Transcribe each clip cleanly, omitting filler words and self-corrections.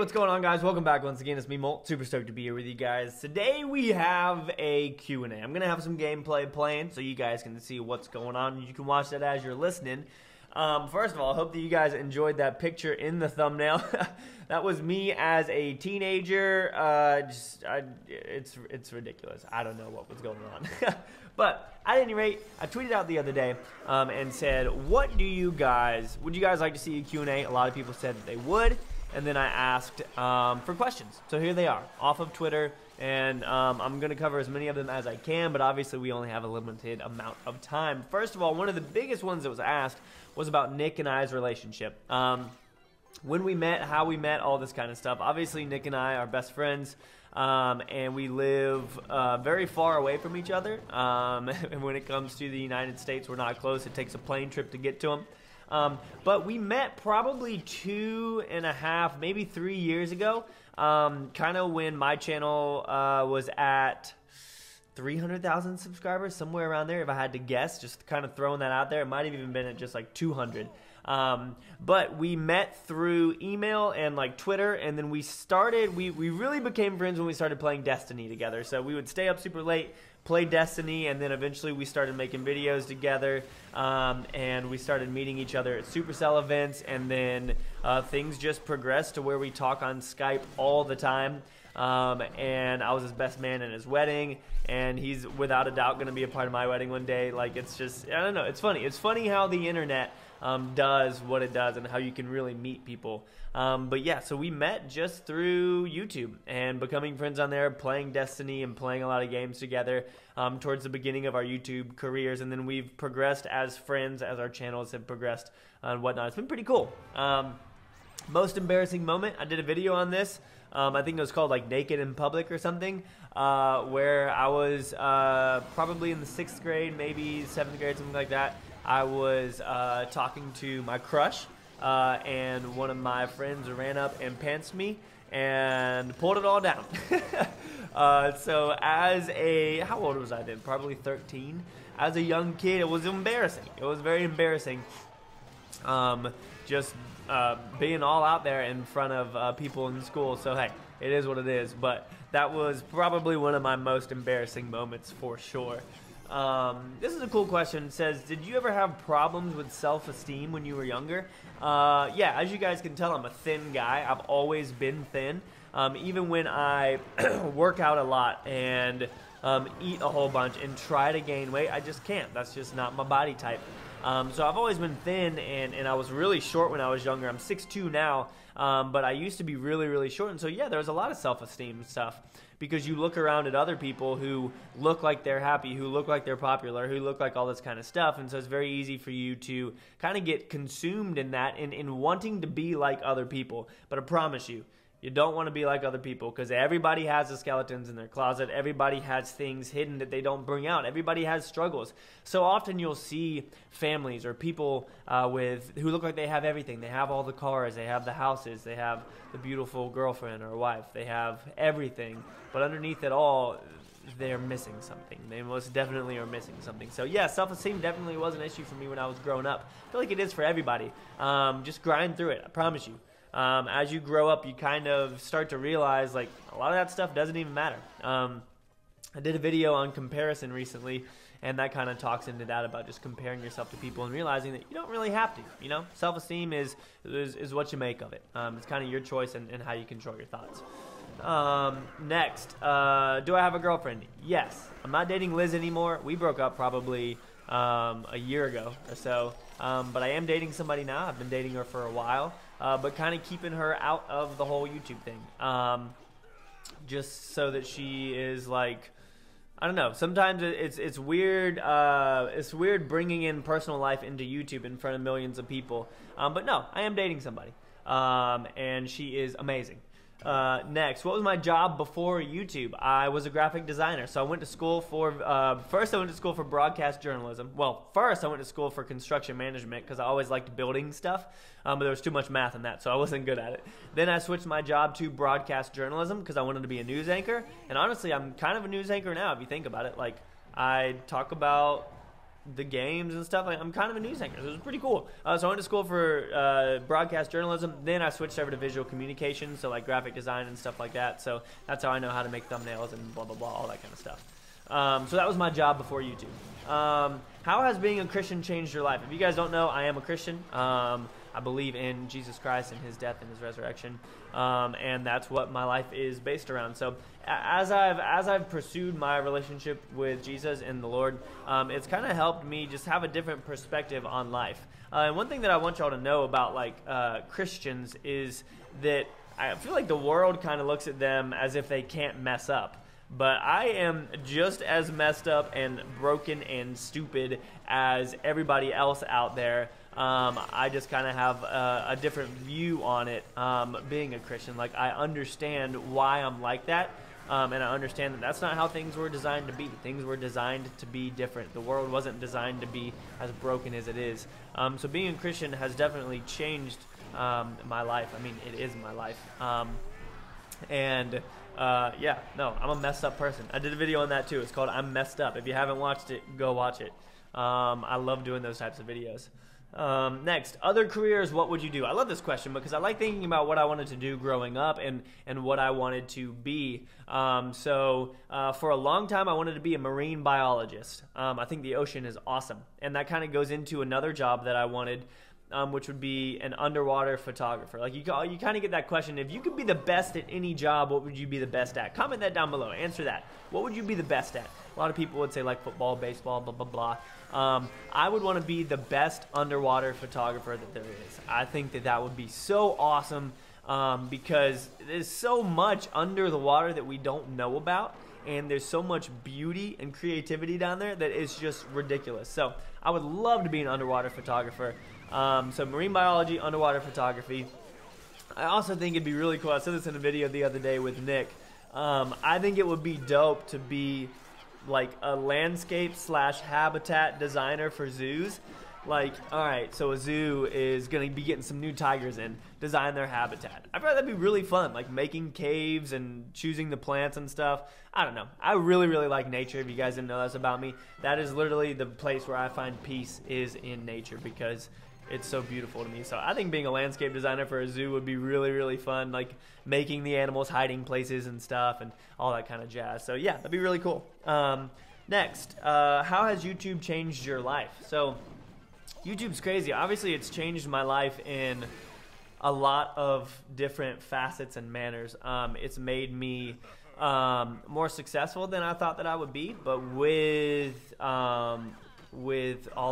what's going on, guys? Welcome back once again. It's me, Molt. Super stoked to be here with you guys. Today we have a Q&A. I'm going to have some gameplay playing so you guys can see what's going on. You can watch that as you're listening. First of all, I hope that you guys enjoyed that picture in the thumbnail. That was me as a teenager. It's ridiculous. I don't know what was going on. But at any rate, I tweeted out the other day and said, would you guys like to see a Q&A? A lot of people said that they would. And then I asked for questions. So here they are, off of Twitter. And I'm going to cover as many of them as I can, but obviously we only have a limited amount of time. First of all, one of the biggest ones that was asked was about Nick and I's relationship. When we met, how we met, all this kind of stuff. Obviously, Nick and I are best friends, and we live very far away from each other. And when it comes to the United States, we're not close. It takes a plane trip to get to them. But we met probably 2.5, maybe 3 years ago, kind of when my channel was at 300,000 subscribers, somewhere around there, if I had to guess, just kind of throwing that out there. It might have even been at just like 200. But we met through email and like Twitter, and then we really became friends when we started playing Destiny together. So we would stay up super late, play Destiny, and then eventually we started making videos together, and we started meeting each other at Supercell events, and then things just progressed to where we talk on Skype all the time. And I was his best man in his wedding, and he's without a doubt going to be a part of my wedding one day. Like, it's just, I don't know, it's funny. It's funny how the internet does what it does and how you can really meet people. But yeah, so we met just through YouTube and becoming friends on there, playing Destiny and playing a lot of games together towards the beginning of our YouTube careers. And then we've progressed as friends as our channels have progressed and whatnot. It's been pretty cool. Most embarrassing moment, I did a video on this. I think it was called like Naked in Public or something, where I was probably in the 6th grade, maybe 7th grade, something like that. I was talking to my crush, and one of my friends ran up and pantsed me and pulled it all down. So how old was I then? Probably 13. As a young kid, it was embarrassing. It was very embarrassing. Just being all out there in front of people in school. So hey, it is what it is. But that was probably one of my most embarrassing moments for sure. This is a cool question. It says, did you ever have problems with self-esteem when you were younger? Yeah, as you guys can tell, I'm a thin guy. I've always been thin. Even when I work out a lot and eat a whole bunch and try to gain weight, I just can't. That's just not my body type. So I've always been thin, and I was really short when I was younger. I'm 6'2" now, but I used to be really, really short. And so, yeah, there was a lot of self-esteem stuff because you look around at other people who look like they're happy, who look like they're popular, who look like all this kind of stuff. And so it's very easy for you to kind of get consumed in that in wanting to be like other people. But I promise you, you don't want to be like other people because everybody has the skeletons in their closet. Everybody has things hidden that they don't bring out. Everybody has struggles. So often you'll see families or people who look like they have everything. They have all the cars. They have the houses. They have the beautiful girlfriend or wife. They have everything. But underneath it all, they're missing something. They most definitely are missing something. So yeah, self-esteem definitely was an issue for me when I was growing up. I feel like it is for everybody. Just grind through it. I promise you. As you grow up, you kind of start to realize, like, a lot of that stuff doesn't even matter. I did a video on comparison recently, and that kind of talks into that about just comparing yourself to people and realizing that you don't really have to, you know? Self-esteem is what you make of it. It's kind of your choice and how you control your thoughts. Next, do I have a girlfriend? Yes. I'm not dating Liz anymore. We broke up probably a year ago or so, but I am dating somebody now. I've been dating her for a while. But kind of keeping her out of the whole YouTube thing, just so that she is like, I don't know. Sometimes it's weird. It's weird bringing in personal life into YouTube in front of millions of people. But no, I am dating somebody, and she is amazing. Next, what was my job before YouTube? I was a graphic designer. So I went to school for, first I went to school for broadcast journalism. Well, first I went to school for construction management because I always liked building stuff, but there was too much math in that, so I wasn't good at it. Then I switched my job to broadcast journalism because I wanted to be a news anchor. And honestly, I'm kind of a news anchor now if you think about it. Like, I talk about the games and stuff. I'm kind of a news anchor, so it was pretty cool. So I went to school for broadcast journalism. Then I switched over to visual communication, so like graphic design and stuff like that. So that's how I know how to make thumbnails and blah, blah, blah, all that kind of stuff. So that was my job before YouTube. How has being a Christian changed your life? If you guys don't know, I am a Christian. I believe in Jesus Christ and his death and his resurrection. And that's what my life is based around. So as I've pursued my relationship with Jesus and the Lord, it's kind of helped me just have a different perspective on life. And one thing that I want y'all to know about Christians is that I feel like the world kind of looks at them as if they can't mess up. But I am just as messed up and broken and stupid as everybody else out there. I just kind of have a different view on it, being a Christian. Like, I understand why I'm like that, and I understand that that's not how things were designed to be. Things were designed to be different. The world wasn't designed to be as broken as it is. So being a Christian has definitely changed my life. I mean, it is my life. Yeah, no, I'm a messed up person. I did a video on that too. It's called I'm Messed Up. If you haven't watched it, go watch it. I love doing those types of videos. Next, other careers, what would you do? I love this question because I like thinking about what I wanted to do growing up and what I wanted to be. For a long time, I wanted to be a marine biologist. I think the ocean is awesome. And that kind of goes into another job that I wanted, which would be an underwater photographer. Like you kind of get that question, if you could be the best at any job, what would you be the best at? Comment that down below. Answer that. What would you be the best at? A lot of people would say like football, baseball, blah, blah, blah. I would want to be the best underwater photographer that there is. I think that would be so awesome because there's so much under the water that we don't know about. And there's so much beauty and creativity down there that it's just ridiculous. So I would love to be an underwater photographer. So marine biology, underwater photography. I also think it'd be really cool. I said this in a video the other day with Nick. I think it would be dope to be like a landscape / habitat designer for zoos. Like, all right, so a zoo is going to be getting some new tigers in, design their habitat. I thought that'd be really fun, like making caves and choosing the plants and stuff. I don't know. I really, really like nature. If you guys didn't know this about me, that is literally the place where I find peace is in nature because it's so beautiful to me. So I think being a landscape designer for a zoo would be really, really fun, like making the animals hiding places and stuff and all that kind of jazz. So yeah, that'd be really cool. Next, how has YouTube changed your life? So YouTube's crazy. Obviously, it's changed my life in a lot of different facets and manners. It's made me more successful than I thought that I would be, but with all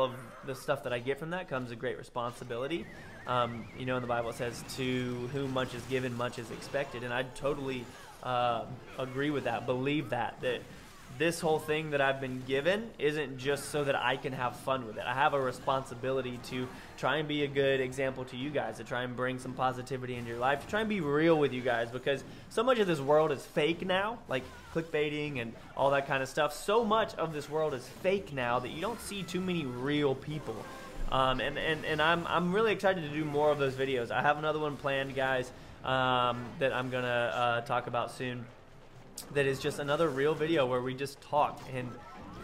of the stuff that I get from that comes a great responsibility. You know, in the Bible it says, to whom much is given, much is expected, and I totally agree with that, believe that this whole thing that I've been given isn't just so that I can have fun with it. I have a responsibility to try and be a good example to you guys, to try and bring some positivity into your life, to try and be real with you guys, because so much of this world is fake now, like clickbaiting and all that kind of stuff. So much of this world is fake now that you don't see too many real people. And I'm really excited to do more of those videos. I have another one planned, guys, that I'm gonna talk about soon. That is just another real video where we just talk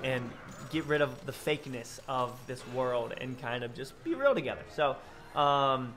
and get rid of the fakeness of this world and kind of just be real together. So, what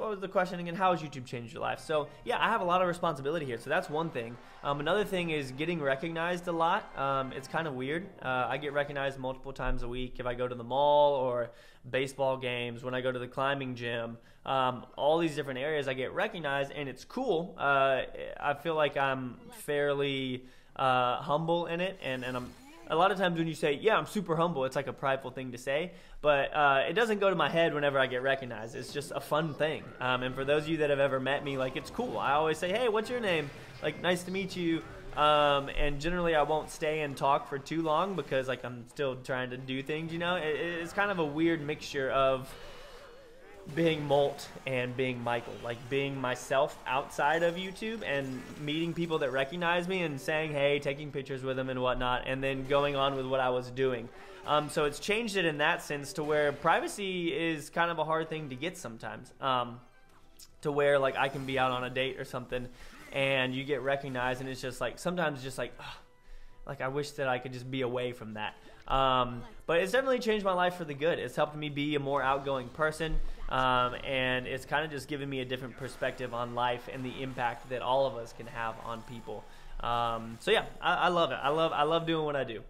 was the question again? How has YouTube changed your life? So, yeah, I have a lot of responsibility here. So that's one thing. Another thing is getting recognized a lot. It's kind of weird. I get recognized multiple times a week if I go to the mall or baseball games, when I go to the climbing gym. All these different areas I get recognized, and it's cool. I feel like I'm fairly humble in it, and I'm a lot of times when you say, yeah, I'm super humble, it's like a prideful thing to say, but it doesn't go to my head whenever I get recognized. It's just a fun thing. And for those of you that have ever met me, like, it's cool. I always say, hey, what's your name? Like, nice to meet you. And generally I won't stay and talk for too long because, like, I'm still trying to do things, you know? It's kind of a weird mixture of being Molt and being Michael, like being myself outside of YouTube and meeting people that recognize me and saying hey, taking pictures with them and whatnot, and then going on with what I was doing. So it's changed it in that sense to where privacy is kind of a hard thing to get sometimes, to where like I can be out on a date or something and you get recognized and it's just like sometimes just like, ugh, like I wish that I could just be away from that. But it's definitely changed my life for the good. It's helped me be a more outgoing person, and it's kind of just given me a different perspective on life and the impact that all of us can have on people. So yeah, I love it. I love doing what I do.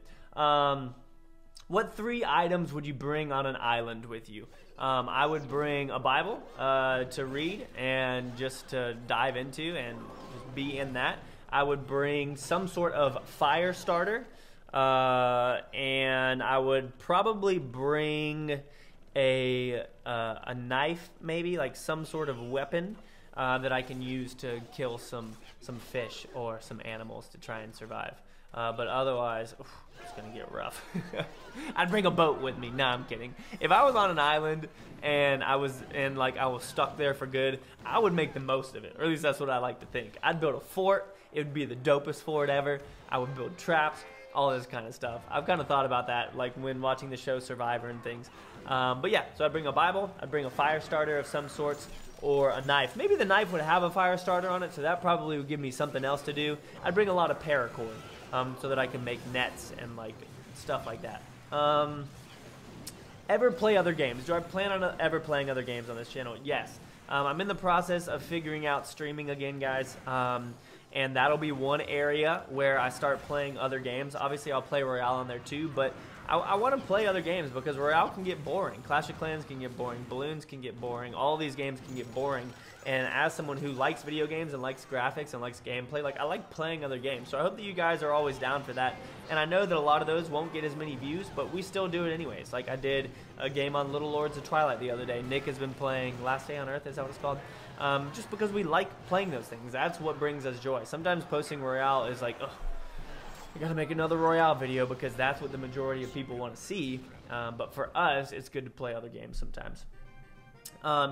What 3 items would you bring on an island with you? I would bring a Bible to read and just to dive into and just be in that. I would bring some sort of fire starter, and I would probably bring a knife, maybe like some sort of weapon that I can use to kill some fish or some animals to try and survive. But otherwise, it's gonna get rough. I'd bring a boat with me. Nah, I'm kidding. If I was on an island and I was stuck there for good, I would make the most of it. Or at least that's what I like to think. I'd build a fort. It would be the dopest fort ever. I would build traps, all this kind of stuff. I've kind of thought about that, like when watching the show Survivor and things. But yeah, so I'd bring a Bible. I'd bring a fire starter of some sorts, or a knife. Maybe the knife would have a fire starter on it, so that probably would give me something else to do. I'd bring a lot of paracord, so that I can make nets and like stuff like that. Ever play other games? Do I plan on ever playing other games on this channel? Yes. I'm in the process of figuring out streaming again, guys. And that'll be one area where I start playing other games. Obviously, I'll play Royale on there too, but I want to play other games because Royale can get boring. Clash of Clans can get boring. Balloons can get boring. All these games can get boring. And as someone who likes video games and likes graphics and likes gameplay, like I like playing other games. So I hope that you guys are always down for that. And I know that a lot of those won't get as many views, but we still do it anyways. Like I did a game on Little Lords of Twilight the other day. Nick has been playing Last Day on Earth, is that what it's called? Just because we like playing those things. That's what brings us joy. Sometimes posting Royale is like, ugh, I gotta make another Royale video because that's what the majority of people want to see. But for us, it's good to play other games sometimes.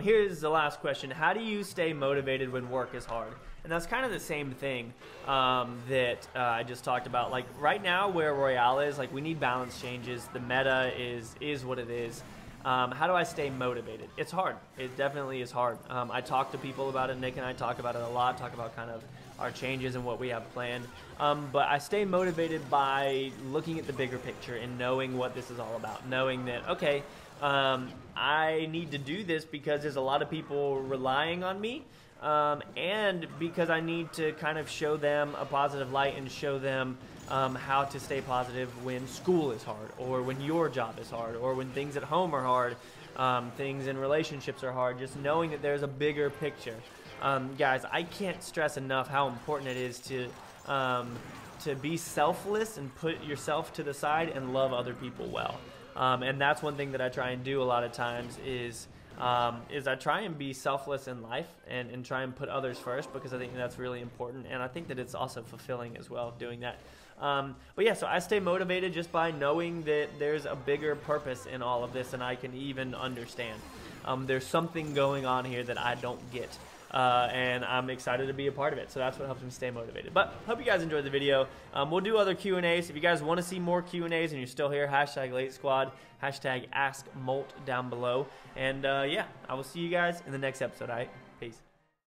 Here's the last question. How do you stay motivated when work is hard? And that's kind of the same thing that I just talked about. Like right now where Royale is, like we need balance changes. The meta is what it is. How do I stay motivated? It's hard. It definitely is hard. I talk to people about it. Nick and I talk about it a lot, talk about kind of our changes and what we have planned. But I stay motivated by looking at the bigger picture and knowing what this is all about. Knowing that, okay, I need to do this because there's a lot of people relying on me. And because I need to kind of show them a positive light and show them how to stay positive when school is hard, or when your job is hard, or when things at home are hard, things in relationships are hard. Just knowing that there's a bigger picture. Guys, I can't stress enough how important it is to be selfless and put yourself to the side and love other people well. And that's one thing that I try and do a lot of times is I try and be selfless in life and try and put others first, because I think that's really important, and I think that it's also fulfilling as well doing that. But yeah, so I stay motivated just by knowing that there's a bigger purpose in all of this, and I can even understand. There's something going on here that I don't get. And I'm excited to be a part of it, so that's what helps me stay motivated. But hope you guys enjoyed the video. We'll do other Q&As. If you guys want to see more Q&As and you're still here, hashtag Late Squad, hashtag Ask Molt down below. And yeah, I will see you guys in the next episode, all right?